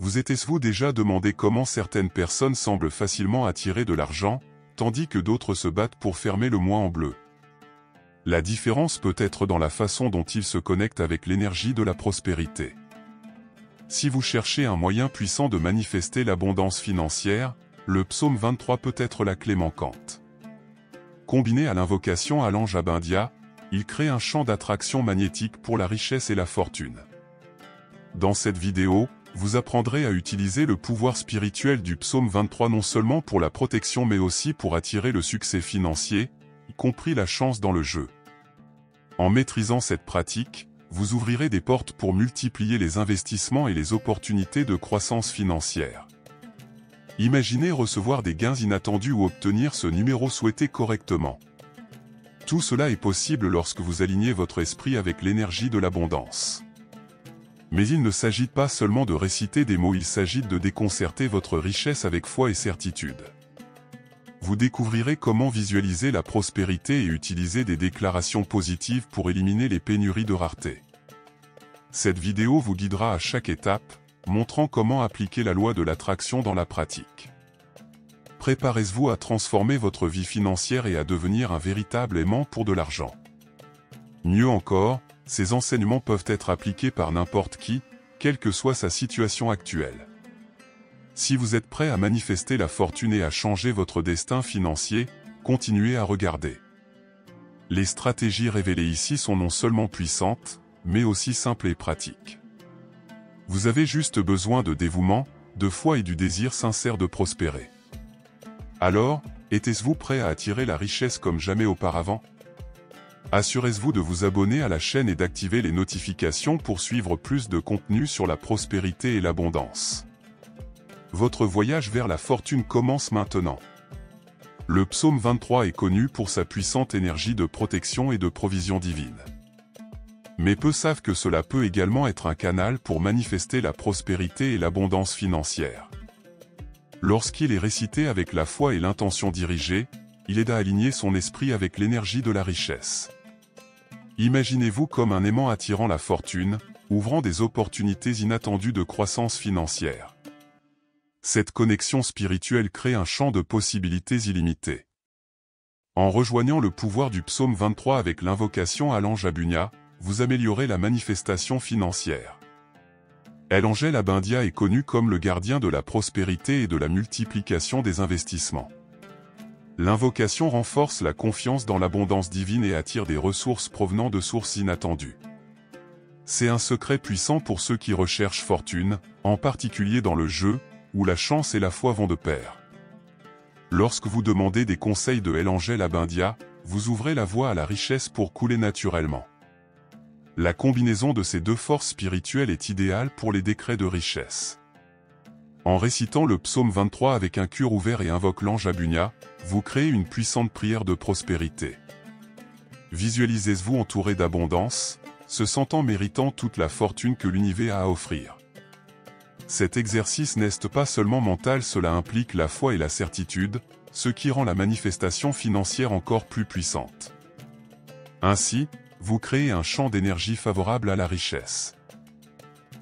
Vous êtes-vous déjà demandé comment certaines personnes semblent facilement attirer de l'argent, tandis que d'autres se battent pour fermer le mois en bleu? La différence peut être dans la façon dont ils se connectent avec l'énergie de la prospérité. Si vous cherchez un moyen puissant de manifester l'abondance financière, le psaume 23 peut être la clé manquante. Combiné à l'invocation à l'ange Abindia, il crée un champ d'attraction magnétique pour la richesse et la fortune. Dans cette vidéo, vous apprendrez à utiliser le pouvoir spirituel du psaume 23 non seulement pour la protection mais aussi pour attirer le succès financier, y compris la chance dans le jeu. En maîtrisant cette pratique, vous ouvrirez des portes pour multiplier les investissements et les opportunités de croissance financière. Imaginez recevoir des gains inattendus ou obtenir ce numéro souhaité correctement. Tout cela est possible lorsque vous alignez votre esprit avec l'énergie de l'abondance. Mais il ne s'agit pas seulement de réciter des mots, il s'agit de déconcerter votre richesse avec foi et certitude. Vous découvrirez comment visualiser la prospérité et utiliser des déclarations positives pour éliminer les pénuries de rareté. Cette vidéo vous guidera à chaque étape, montrant comment appliquer la loi de l'attraction dans la pratique. Préparez-vous à transformer votre vie financière et à devenir un véritable aimant pour de l'argent. Mieux encore, ces enseignements peuvent être appliqués par n'importe qui, quelle que soit sa situation actuelle. Si vous êtes prêt à manifester la fortune et à changer votre destin financier, continuez à regarder. Les stratégies révélées ici sont non seulement puissantes, mais aussi simples et pratiques. Vous avez juste besoin de dévouement, de foi et du désir sincère de prospérer. Alors, êtes-vous prêt à attirer la richesse comme jamais auparavant? Assurez-vous de vous abonner à la chaîne et d'activer les notifications pour suivre plus de contenu sur la prospérité et l'abondance. Votre voyage vers la fortune commence maintenant. Le psaume 23 est connu pour sa puissante énergie de protection et de provision divine. Mais peu savent que cela peut également être un canal pour manifester la prospérité et l'abondance financière. Lorsqu'il est récité avec la foi et l'intention dirigée, il aide à aligner son esprit avec l'énergie de la richesse. Imaginez-vous comme un aimant attirant la fortune, ouvrant des opportunités inattendues de croissance financière. Cette connexion spirituelle crée un champ de possibilités illimitées. En rejoignant le pouvoir du psaume 23 avec l'invocation à l'ange Abindia, vous améliorez la manifestation financière. L'ange Abindia est connu comme le gardien de la prospérité et de la multiplication des investissements. L'invocation renforce la confiance dans l'abondance divine et attire des ressources provenant de sources inattendues. C'est un secret puissant pour ceux qui recherchent fortune, en particulier dans le jeu, où la chance et la foi vont de pair. Lorsque vous demandez des conseils de l'ange Abindia, vous ouvrez la voie à la richesse pour couler naturellement. La combinaison de ces deux forces spirituelles est idéale pour les décrets de richesse. En récitant le psaume 23 avec un cœur ouvert et invoque l'ange Abindia, vous créez une puissante prière de prospérité. Visualisez-vous entouré d'abondance, se sentant méritant toute la fortune que l'univers a à offrir. Cet exercice n'est pas seulement mental, cela implique la foi et la certitude, ce qui rend la manifestation financière encore plus puissante. Ainsi, vous créez un champ d'énergie favorable à la richesse.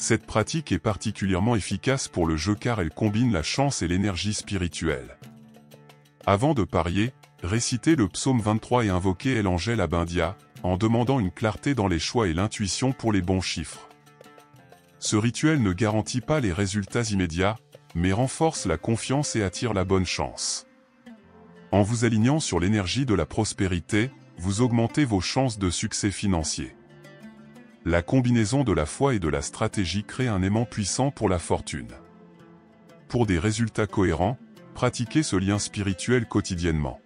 Cette pratique est particulièrement efficace pour le jeu car elle combine la chance et l'énergie spirituelle. Avant de parier, récitez le psaume 23 et invoquez l'ange Abindia, en demandant une clarté dans les choix et l'intuition pour les bons chiffres. Ce rituel ne garantit pas les résultats immédiats, mais renforce la confiance et attire la bonne chance. En vous alignant sur l'énergie de la prospérité, vous augmentez vos chances de succès financier. La combinaison de la foi et de la stratégie crée un aimant puissant pour la fortune. Pour des résultats cohérents, pratiquez ce lien spirituel quotidiennement.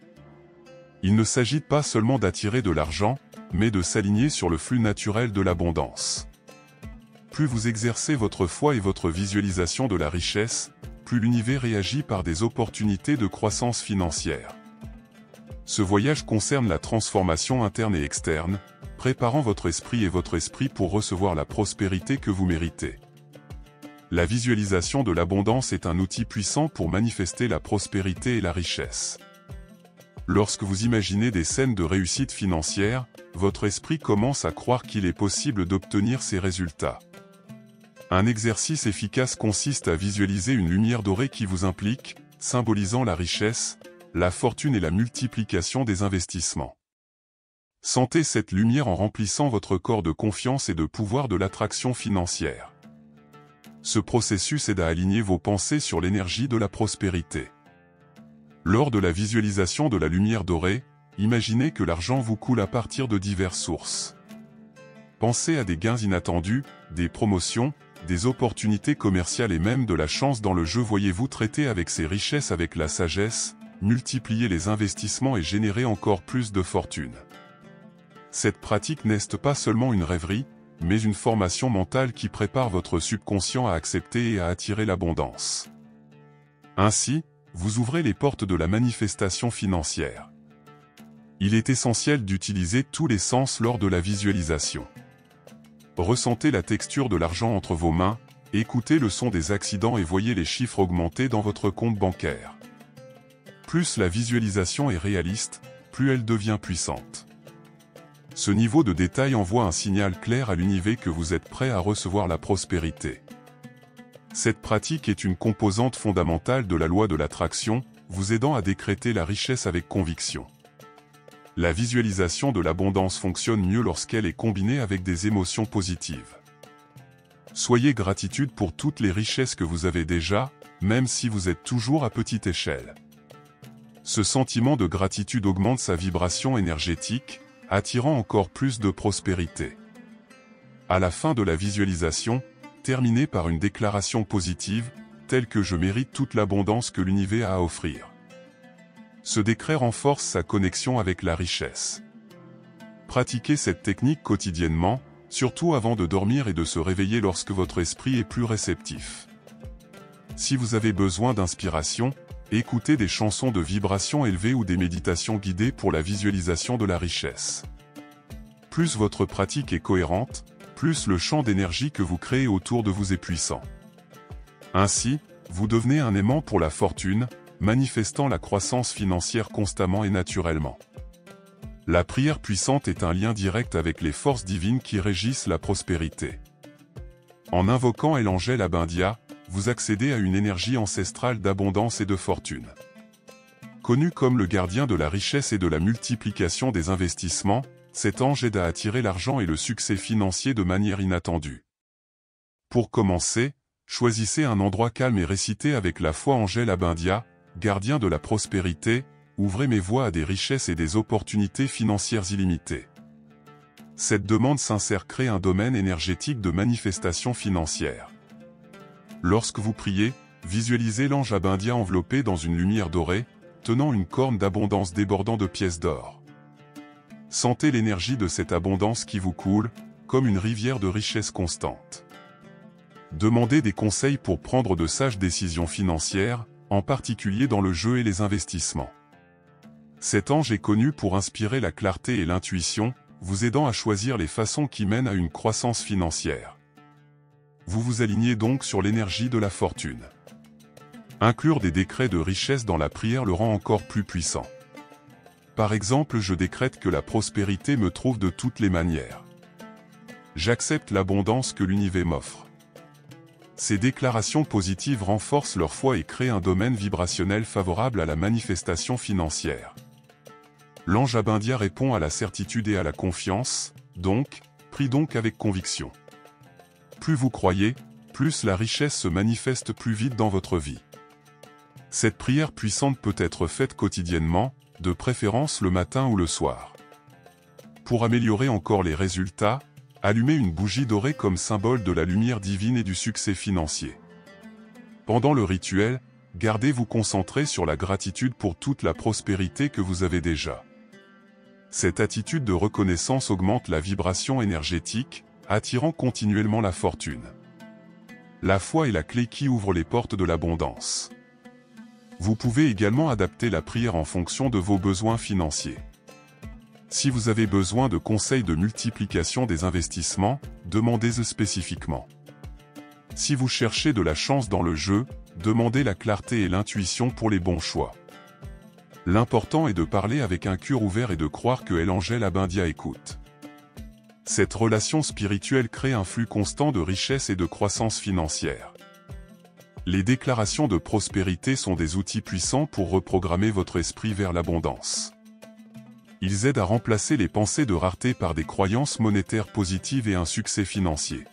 Il ne s'agit pas seulement d'attirer de l'argent, mais de s'aligner sur le flux naturel de l'abondance. Plus vous exercez votre foi et votre visualisation de la richesse, plus l'univers réagit par des opportunités de croissance financière. Ce voyage concerne la transformation interne et externe, préparant votre esprit pour recevoir la prospérité que vous méritez. La visualisation de l'abondance est un outil puissant pour manifester la prospérité et la richesse. Lorsque vous imaginez des scènes de réussite financière, votre esprit commence à croire qu'il est possible d'obtenir ces résultats. Un exercice efficace consiste à visualiser une lumière dorée qui vous implique, symbolisant la richesse, la fortune et la multiplication des investissements. Sentez cette lumière en remplissant votre corps de confiance et de pouvoir de l'attraction financière. Ce processus aide à aligner vos pensées sur l'énergie de la prospérité. Lors de la visualisation de la lumière dorée, imaginez que l'argent vous coule à partir de diverses sources. Pensez à des gains inattendus, des promotions, des opportunités commerciales et même de la chance dans le jeu. Voyez-vous traiter avec ces richesses avec la sagesse, multiplier les investissements et générer encore plus de fortune. Cette pratique n'est pas seulement une rêverie, mais une formation mentale qui prépare votre subconscient à accepter et à attirer l'abondance. Ainsi, vous ouvrez les portes de la manifestation financière. Il est essentiel d'utiliser tous les sens lors de la visualisation. Ressentez la texture de l'argent entre vos mains, écoutez le son des accidents et voyez les chiffres augmenter dans votre compte bancaire. Plus la visualisation est réaliste, plus elle devient puissante. Ce niveau de détail envoie un signal clair à l'univers que vous êtes prêt à recevoir la prospérité. Cette pratique est une composante fondamentale de la loi de l'attraction, vous aidant à décréter la richesse avec conviction. La visualisation de l'abondance fonctionne mieux lorsqu'elle est combinée avec des émotions positives. Soyez gratitude pour toutes les richesses que vous avez déjà, même si vous êtes toujours à petite échelle. Ce sentiment de gratitude augmente sa vibration énergétique, attirant encore plus de prospérité. À la fin de la visualisation, terminez par une déclaration positive, telle que « Je mérite toute l'abondance que l'univers a à offrir ». Ce décret renforce sa connexion avec la richesse. Pratiquez cette technique quotidiennement, surtout avant de dormir et de se réveiller lorsque votre esprit est plus réceptif. Si vous avez besoin d'inspiration, écoutez des chansons de vibration élevée ou des méditations guidées pour la visualisation de la richesse. Plus votre pratique est cohérente, plus le champ d'énergie que vous créez autour de vous est puissant. Ainsi, vous devenez un aimant pour la fortune, manifestant la croissance financière constamment et naturellement. La prière puissante est un lien direct avec les forces divines qui régissent la prospérité. En invoquant El Ángel Abundia, vous accédez à une énergie ancestrale d'abondance et de fortune. Connu comme le gardien de la richesse et de la multiplication des investissements, cet ange aide à attirer l'argent et le succès financier de manière inattendue. Pour commencer, choisissez un endroit calme et récitez avec la foi Ángel Abundia, gardien de la prospérité, ouvrez mes voies à des richesses et des opportunités financières illimitées. Cette demande sincère crée un domaine énergétique de manifestation financière. Lorsque vous priez, visualisez l'ange Abundia enveloppé dans une lumière dorée, tenant une corne d'abondance débordant de pièces d'or. Sentez l'énergie de cette abondance qui vous coule, comme une rivière de richesse constante. Demandez des conseils pour prendre de sages décisions financières, en particulier dans le jeu et les investissements. Cet ange est connu pour inspirer la clarté et l'intuition, vous aidant à choisir les façons qui mènent à une croissance financière. Vous vous alignez donc sur l'énergie de la fortune. Inclure des décrets de richesse dans la prière le rend encore plus puissant. Par exemple, je décrète que la prospérité me trouve de toutes les manières. J'accepte l'abondance que l'univers m'offre. Ces déclarations positives renforcent leur foi et créent un domaine vibrationnel favorable à la manifestation financière. L'ange Abundia répond à la certitude et à la confiance, donc, prie donc avec conviction. Plus vous croyez, plus la richesse se manifeste plus vite dans votre vie. Cette prière puissante peut être faite quotidiennement, de préférence le matin ou le soir. Pour améliorer encore les résultats, allumez une bougie dorée comme symbole de la lumière divine et du succès financier. Pendant le rituel, gardez-vous concentré sur la gratitude pour toute la prospérité que vous avez déjà. Cette attitude de reconnaissance augmente la vibration énergétique, attirant continuellement la fortune. La foi est la clé qui ouvre les portes de l'abondance. Vous pouvez également adapter la prière en fonction de vos besoins financiers. Si vous avez besoin de conseils de multiplication des investissements, demandez-le spécifiquement. Si vous cherchez de la chance dans le jeu, demandez la clarté et l'intuition pour les bons choix. L'important est de parler avec un cœur ouvert et de croire que El Ángel Abundia écoute. Cette relation spirituelle crée un flux constant de richesse et de croissance financière. Les déclarations de prospérité sont des outils puissants pour reprogrammer votre esprit vers l'abondance. Ils aident à remplacer les pensées de rareté par des croyances monétaires positives et un succès financier.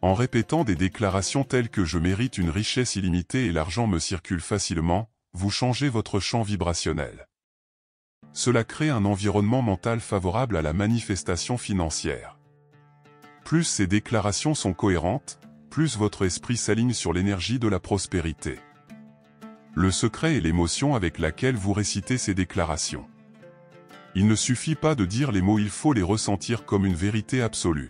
En répétant des déclarations telles que « je mérite une richesse illimitée et l'argent me circule facilement », vous changez votre champ vibrationnel. Cela crée un environnement mental favorable à la manifestation financière. Plus ces déclarations sont cohérentes, plus votre esprit s'aligne sur l'énergie de la prospérité. Le secret est l'émotion avec laquelle vous récitez ces déclarations. Il ne suffit pas de dire les mots, il faut les ressentir comme une vérité absolue.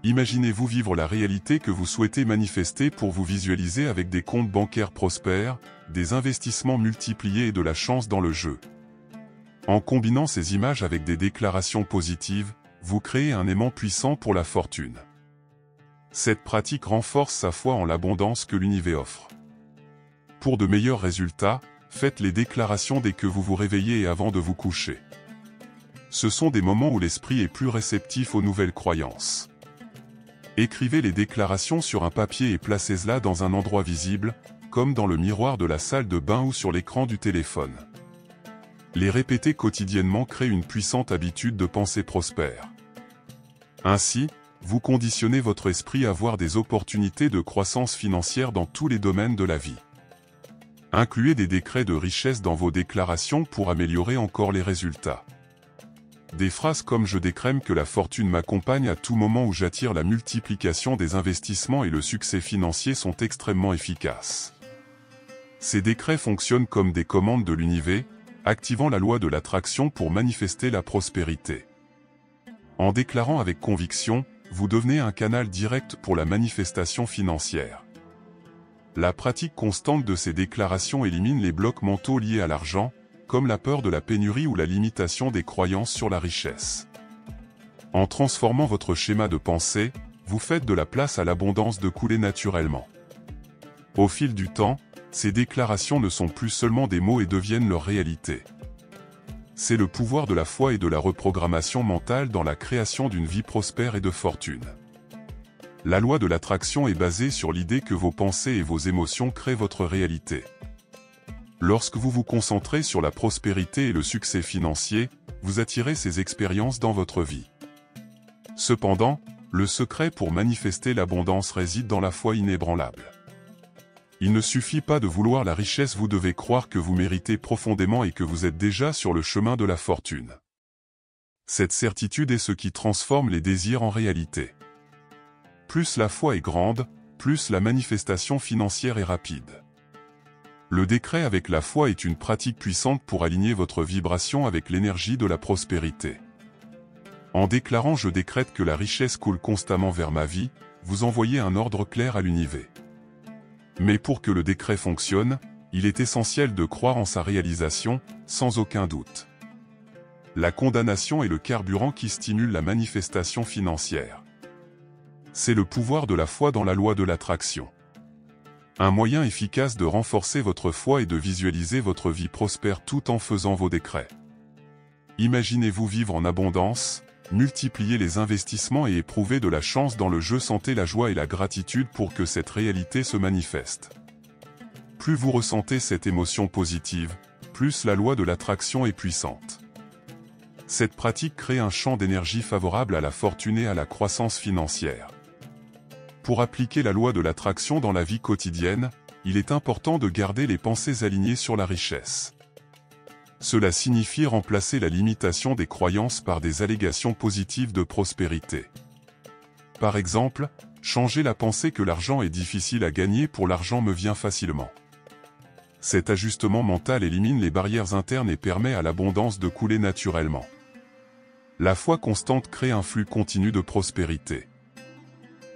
Imaginez-vous vivre la réalité que vous souhaitez manifester pour vous visualiser avec des comptes bancaires prospères, des investissements multipliés et de la chance dans le jeu. En combinant ces images avec des déclarations positives, vous créez un aimant puissant pour la fortune. Cette pratique renforce sa foi en l'abondance que l'univers offre. Pour de meilleurs résultats, faites les déclarations dès que vous vous réveillez et avant de vous coucher. Ce sont des moments où l'esprit est plus réceptif aux nouvelles croyances. Écrivez les déclarations sur un papier et placez-les dans un endroit visible, comme dans le miroir de la salle de bain ou sur l'écran du téléphone. Les répéter quotidiennement crée une puissante habitude de pensée prospère. Ainsi, vous conditionnez votre esprit à voir des opportunités de croissance financière dans tous les domaines de la vie. Incluez des décrets de richesse dans vos déclarations pour améliorer encore les résultats. Des phrases comme « je décrème que la fortune m'accompagne à tout moment où j'attire la multiplication des investissements et le succès financier » sont extrêmement efficaces. Ces décrets fonctionnent comme des commandes de l'univers, activant la loi de l'attraction pour manifester la prospérité. En déclarant avec conviction, vous devenez un canal direct pour la manifestation financière. La pratique constante de ces déclarations élimine les blocs mentaux liés à l'argent, comme la peur de la pénurie ou la limitation des croyances sur la richesse. En transformant votre schéma de pensée, vous faites de la place à l'abondance de couler naturellement. Au fil du temps, ces déclarations ne sont plus seulement des mots et deviennent leur réalité. C'est le pouvoir de la foi et de la reprogrammation mentale dans la création d'une vie prospère et de fortune. La loi de l'attraction est basée sur l'idée que vos pensées et vos émotions créent votre réalité. Lorsque vous vous concentrez sur la prospérité et le succès financier, vous attirez ces expériences dans votre vie. Cependant, le secret pour manifester l'abondance réside dans la foi inébranlable. Il ne suffit pas de vouloir la richesse, vous devez croire que vous méritez profondément et que vous êtes déjà sur le chemin de la fortune. Cette certitude est ce qui transforme les désirs en réalité. Plus la foi est grande, plus la manifestation financière est rapide. Le décret avec la foi est une pratique puissante pour aligner votre vibration avec l'énergie de la prospérité. En déclarant « je décrète que la richesse coule constamment vers ma vie », vous envoyez un ordre clair à l'univers. Mais pour que le décret fonctionne, il est essentiel de croire en sa réalisation, sans aucun doute. La condamnation est le carburant qui stimule la manifestation financière. C'est le pouvoir de la foi dans la loi de l'attraction. Un moyen efficace de renforcer votre foi est de visualiser votre vie prospère tout en faisant vos décrets. Imaginez-vous vivre en abondance, multiplier les investissements et éprouver de la chance dans le jeu, sentez la joie et la gratitude pour que cette réalité se manifeste. Plus vous ressentez cette émotion positive, plus la loi de l'attraction est puissante. Cette pratique crée un champ d'énergie favorable à la fortune et à la croissance financière. Pour appliquer la loi de l'attraction dans la vie quotidienne, il est important de garder les pensées alignées sur la richesse. Cela signifie remplacer la limitation des croyances par des allégations positives de prospérité. Par exemple, changez la pensée que l'argent est difficile à gagner pour l'argent me vient facilement. Cet ajustement mental élimine les barrières internes et permet à l'abondance de couler naturellement. La foi constante crée un flux continu de prospérité.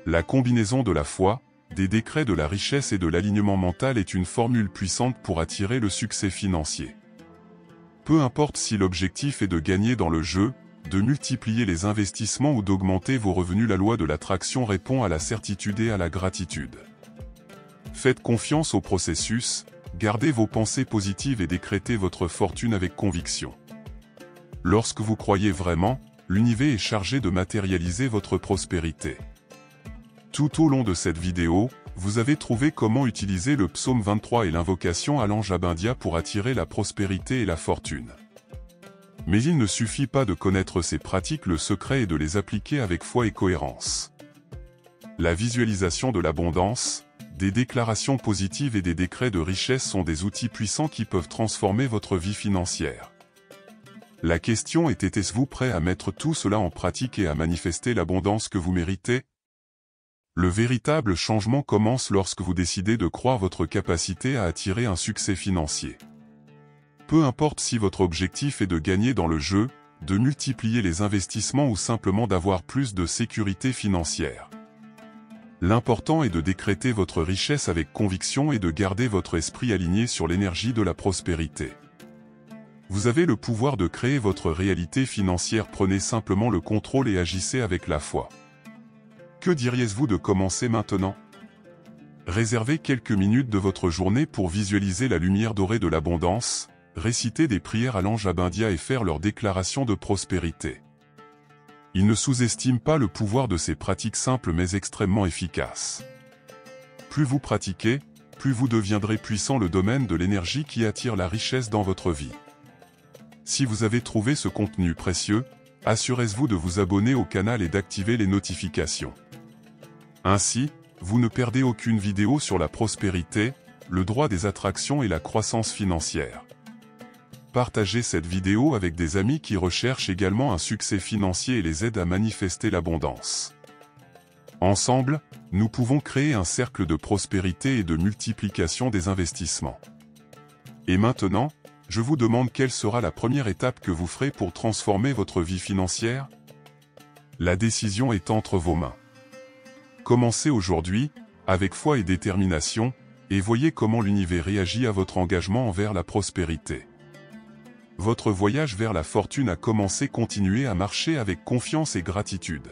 La combinaison de la foi, des décrets de la richesse et de l'alignement mental est une formule puissante pour attirer le succès financier. Peu importe si l'objectif est de gagner dans le jeu, de multiplier les investissements ou d'augmenter vos revenus, la loi de l'attraction répond à la certitude et à la gratitude. Faites confiance au processus, gardez vos pensées positives et décrétez votre fortune avec conviction. Lorsque vous croyez vraiment, l'univers est chargé de matérialiser votre prospérité. Tout au long de cette vidéo, vous avez trouvé comment utiliser le psaume 23 et l'invocation à l'ange Abindia pour attirer la prospérité et la fortune. Mais il ne suffit pas de connaître ces pratiques, le secret est de les appliquer avec foi et cohérence. La visualisation de l'abondance, des déclarations positives et des décrets de richesse sont des outils puissants qui peuvent transformer votre vie financière. La question est: êtes-vous prêt à mettre tout cela en pratique et à manifester l'abondance que vous méritez? Le véritable changement commence lorsque vous décidez de croire votre capacité à attirer un succès financier. Peu importe si votre objectif est de gagner dans le jeu, de multiplier les investissements ou simplement d'avoir plus de sécurité financière. L'important est de décréter votre richesse avec conviction et de garder votre esprit aligné sur l'énergie de la prospérité. Vous avez le pouvoir de créer votre réalité financière, prenez simplement le contrôle et agissez avec la foi. Que diriez-vous de commencer maintenant? Réservez quelques minutes de votre journée pour visualiser la lumière dorée de l'abondance, réciter des prières à l'ange Abindia et faire leur déclaration de prospérité. Il ne sous-estime pas le pouvoir de ces pratiques simples mais extrêmement efficaces. Plus vous pratiquez, plus vous deviendrez puissant. Le domaine de l'énergie qui attire la richesse dans votre vie. Si vous avez trouvé ce contenu précieux, assurez-vous de vous abonner au canal et d'activer les notifications. Ainsi, vous ne perdez aucune vidéo sur la prospérité, le droit des attractions et la croissance financière. Partagez cette vidéo avec des amis qui recherchent également un succès financier et les aident à manifester l'abondance. Ensemble, nous pouvons créer un cercle de prospérité et de multiplication des investissements. Et maintenant, je vous demande quelle sera la première étape que vous ferez pour transformer votre vie financière? La décision est entre vos mains. Commencez aujourd'hui, avec foi et détermination, et voyez comment l'univers réagit à votre engagement envers la prospérité. Votre voyage vers la fortune a commencé, continuez à marcher avec confiance et gratitude.